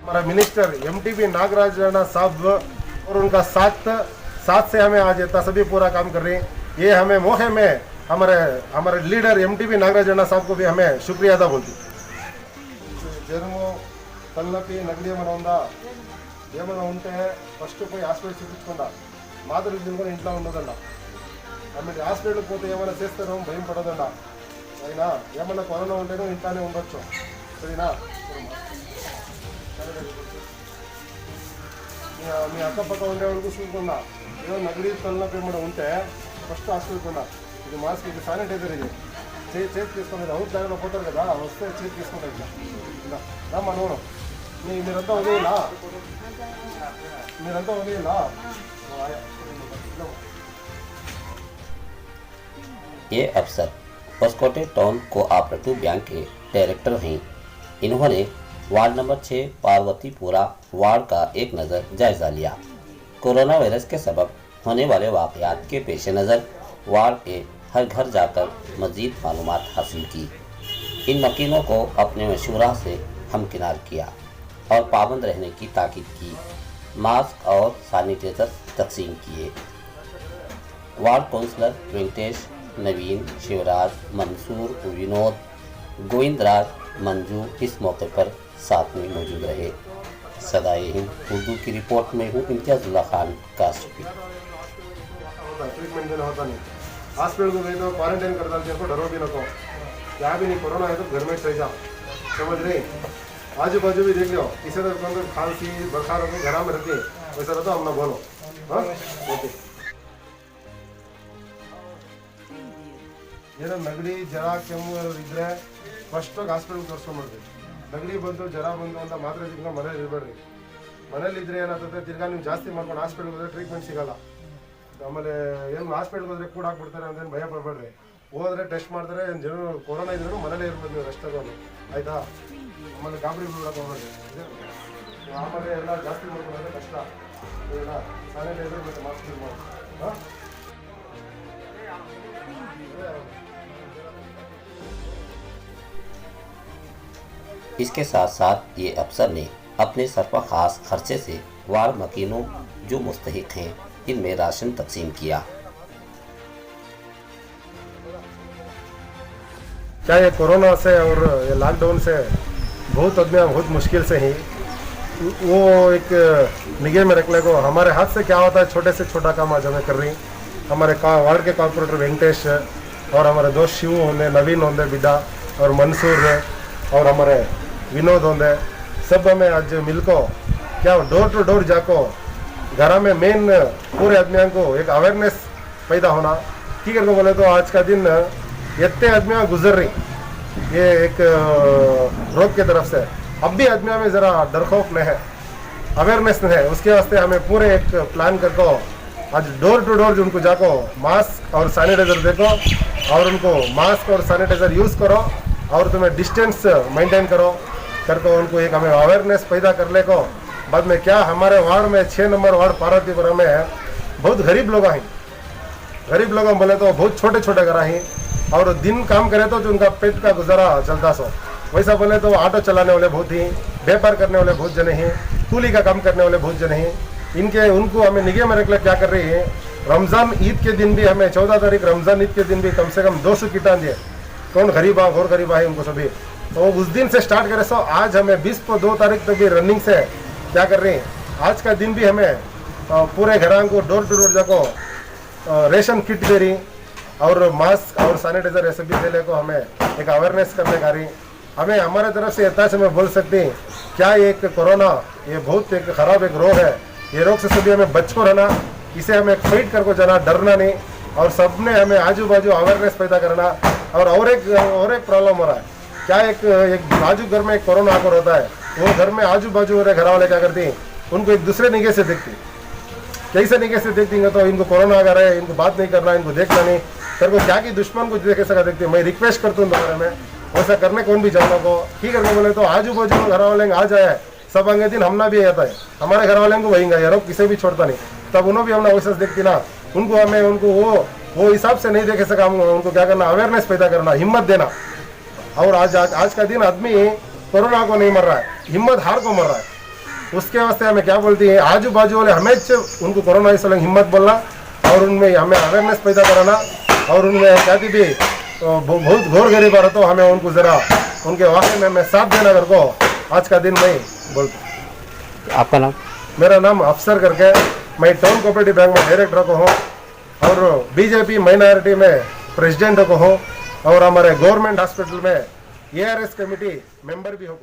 हमारा minister MTB Nagraj Rana साहब और उनका साथ से हमें आज इतना सभी पूरा काम कर रहे हैं। ये हमें मौके में हमारे लीडर एमटीबी नागराज राणा साहब को भी हमें शुक्रिया अदा बोलती। జ్వరము తలనొప్పి నగడి ఏమైనా ఉంటే ఫస్ట్ పోయి హాస్పిటల్ చూపించకుండా మాత్రలు తినుకొని ఇంట్లో ఉండదండ. ఆమె హాస్పిటల్కి పోతే ఏమైనా చేస్తారో భయం పడదండ. అయినా ఏమన్నా కరోనా ఉంటేనో ఇంట్లోనే ఉండొచ్చు. సరేనా? మీ అక్కపక్క ఉండే వాళ్ళకు చూసుకున్నా ఏదో నగడి తలనొప్పి ఏమైనా ఉంటే ఫస్ట్ హాస్పిటల్కి ఉన్నా. ఇది మాస్క్, ఇది శానిటైజర్, ఇది చేతి తీసుకునేది అవుట్ దానిలో పోతారు కదా, వస్తే చేతి తీసుకుంటారు. ఇట్లా రామ్మా నువ్వు మీరంతా వదిలేలా ये अफसर होसकोटे टाउन कोऑपरेटिव बैंक के डायरेक्टर हैं। इन्होंने वार्ड नंबर 6 पार्वतीपुरा वार्ड का एक नज़र जायजा लिया। कोरोना वायरस के सबब होने वाले वाक़यात के पेश नज़र वार्ड के हर घर जाकर मज़ीद मालूमात हासिल की। इन मकीनों को अपने मशूरा से हमकिनार किया और पाबंद रहने की ताकीद की। मास्क और सैनिटाइजर तकसीम किए। वार्ड काउंसलर वेंकटेश, नवीन, शिवराज, मंसूर, विनोद, गोविंदराज, मंजू इस मौके पर साथ में मौजूद रहे। सदाए हिंद उर्दू की रिपोर्ट में हूँ इम्तियाजुल्लाह खान काशफी। ट्रीटमेंट देना होता नहीं, हॉस्पिटल को गए तो क्वारंटाइन कर डालते हैं, डरो भी नको, क्या भी नहीं, कोरोना है तो घर में रह जाओ। समझ रहे? आजू बाजू भी देख लो, किसी तरह खांसी बुखार हो घर में रहती है, वैसा रहता हमने बोलो। हाँ ओके। ಏನೋ ನೆಗಡಿ ಜ್ವರ ಕೆಮ್ಮು ಇದ್ರೆ ಫಸ್ಟ್ ಹಾಸ್ಪಿಟಲ್ ತೋರಿಸ್ಕೊಂಡ್ಬರ್ತೀವಿ. ನೆಗಡಿ ಬಂತು ಜ್ವರ ಬಂತು ಅಂತ ಮಾತ್ರ ತಿರ್ಗಾ ಮನೇಲಿ ಇರಬೇಡ್ರಿ. ಮನೇಲಿ ಇದ್ರೆ ಏನಾಗ್ತದೆ, ತಿರ್ಗಾ ನೀವು ಜಾಸ್ತಿ ಮಾಡ್ಕೊಂಡು ಹಾಸ್ಪಿಟಲ್ಗೆ ಹೋದ್ರೆ ಟ್ರೀಟ್ಮೆಂಟ್ ಸಿಗಲ್ಲ. ಆಮೇಲೆ ಏನು ಹಾಸ್ಪಿಟಲ್ಗೆ ಹೋದ್ರೆ ಕೂಡ ಹಾಕ್ಬಿಡ್ತಾರೆ ಅಂತೇನು ಭಯ ಪಡಬೇಡ್ರಿ. ಹೋದ್ರೆ ಟೆಸ್ಟ್ ಮಾಡ್ತಾರೆ, ಜನರು ಕೊರೋನಾ ಇದ್ರೂ ಮನೇಲೇ ಇರ್ಬೋದು ನೀವು ರೆಸ್ಟ್ ತಗೊಂಡು, ಆಯಿತಾ? ಆಮೇಲೆ ಗಾಬರಿ ಬಿಡೋಕೆ ಹೋಗ್ಬೇಡಿ. ಆಮೇಲೆ ಎಲ್ಲ ಜಾಸ್ತಿ ಮಾಡ್ಕೊಂಡ್ರೆ ಕಷ್ಟ. ಸ್ಯಾನಿಟೈಸರ್ ಮತ್ತು ಮಾಸ್ಕ್ ಯೂಸ್ ಮಾಡಿ. ಹಾಂ इसके साथ साथ ये अफसर ने अपने सरपा खास खर्चे से वार्ड मकीनों जो मुस्तहिक हैं इनमें राशन तकसीम किया। क्या ये कोरोना से और ये लॉकडाउन से बहुत आदमी बहुत मुश्किल से ही वो एक निगाह में रखने को हमारे हाथ से क्या होता है, छोटे से छोटा काम आज हमें कर रही। हमारे वार्ड के कॉर्पोरेटर वेंकटेश और हमारे दोस्त शिव होंगे, नवीन होंगे, बिदा और मंसूर है और हमारे विनोद होंगे, सब हमें आज मिलको क्या डोर टू डोर जाको घर में मेन पूरे आदमियों को एक अवेयरनेस पैदा होना। ठीक है, बोले तो आज का दिन इतने आदमियाँ गुजर रही ये एक रोग की तरफ से, अब भी आदमियों में ज़रा डर खौफ नहीं है, अवेयरनेस नहीं है। उसके वास्ते हमें पूरे एक प्लान करको आज डोर टू डोर उनको जाको मास्क और सैनिटाइजर देखो और उनको मास्क और सैनिटाइजर यूज़ करो और तुम्हें डिस्टेंस मेंटेन करो करके उनको एक हमें अवेयरनेस पैदा कर ले को। बाद में क्या हमारे वार्ड में 6 नंबर वार्ड पार्वतीपुरा में बहुत गरीब लोग हैं। गरीब लोग बोले तो बहुत छोटे छोटे घर हैं और दिन काम करे तो जो उनका पेट का गुजारा चलता सो। वैसा बोले तो ऑटो चलाने वाले बहुत ही, व्यापार करने वाले बहुत जने हैं, कूली का काम करने वाले बहुत जने हैं। उनको हमें निगाह में रख क्या कर रही है, रमज़ान ईद के दिन भी हमें 14 तारीख रमज़ान ईद के दिन भी कम से कम 200 किटान दिए। कौन गरीब आ और गरीब आए उनको सभी, तो उस दिन से स्टार्ट करे सो आज हमें 2 तारीख तक भी रनिंग से क्या कर रही हैं। आज का दिन भी हमें पूरे घरों को डोर टू डोर जाको रेशन किट दे रही और मास्क और सैनिटाइजर ऐसे भी देने को हमें एक अवेयरनेस करने का रही। हमें हमारे तरफ से इतना से मैं बोल सकती हूँ, क्या एक कोरोना ये बहुत एक ख़राब एक रोग है, ये रोग से सभी हमें बच को रहना, इसे हमें फाइट करके जाना, डरना नहीं और सब ने हमें आजू बाजू अवेयरनेस पैदा करना। और एक प्रॉब्लम हो रहा है, क्या एक बाजू घर में एक कोरोना आकर होता है, वो घर में आजू बाजू मेरे घर वाले क्या करती हैं, उनको एक दूसरे निगाह से देखती, कैसे निगाह से देखती हैं तो इनको कोरोना आ रहा है, इनको बात नहीं करना, इनको देखना नहीं कर को क्या कि दुश्मन को देखे सका देखती है। मैं रिक्वेस्ट करता हूँ तुम्हारे में वैसा करने कौन भी जाना को ठीक है। बोले तो आजू बाजू घर वाले आ जाए सब अंगे दिन हमना भी आता है, हमारे घर वाले को वही यार किसी भी छोड़ता नहीं, तब उन्होंने भी हमने वैसा देखती ना, उनको हमें उनको वो हिसाब से नहीं देखे सका। हम उनको क्या करना, अवेयरनेस पैदा करना, हिम्मत देना। और आज का दिन आदमी कोरोना को नहीं मर रहा है, हिम्मत हार को मर रहा है। उसके वास्ते हमें क्या बोलती है, आजू बाजू वाले हमें उनको कोरोना इस हिम्मत बोलना और उनमें हमें अवेयरनेस पैदा कराना और उनमें क्या भी बहुत घोर गरीब रहा तो हमें उनको ज़रा उनके वाक़े में हमें साथ देना कर को आज का दिन मैं बोलता हूँ। आपका नाम? मेरा नाम अफसर करके, मैं टाउन कोऑपरेटिव बैंक में डायरेक्टर को हूँ और बीजेपी माइनॉरिटी में प्रेसिडेंट को हूँ और हमारे गवर्नमेंट हॉस्पिटल में ARS कमेटी मेंबर भी हो।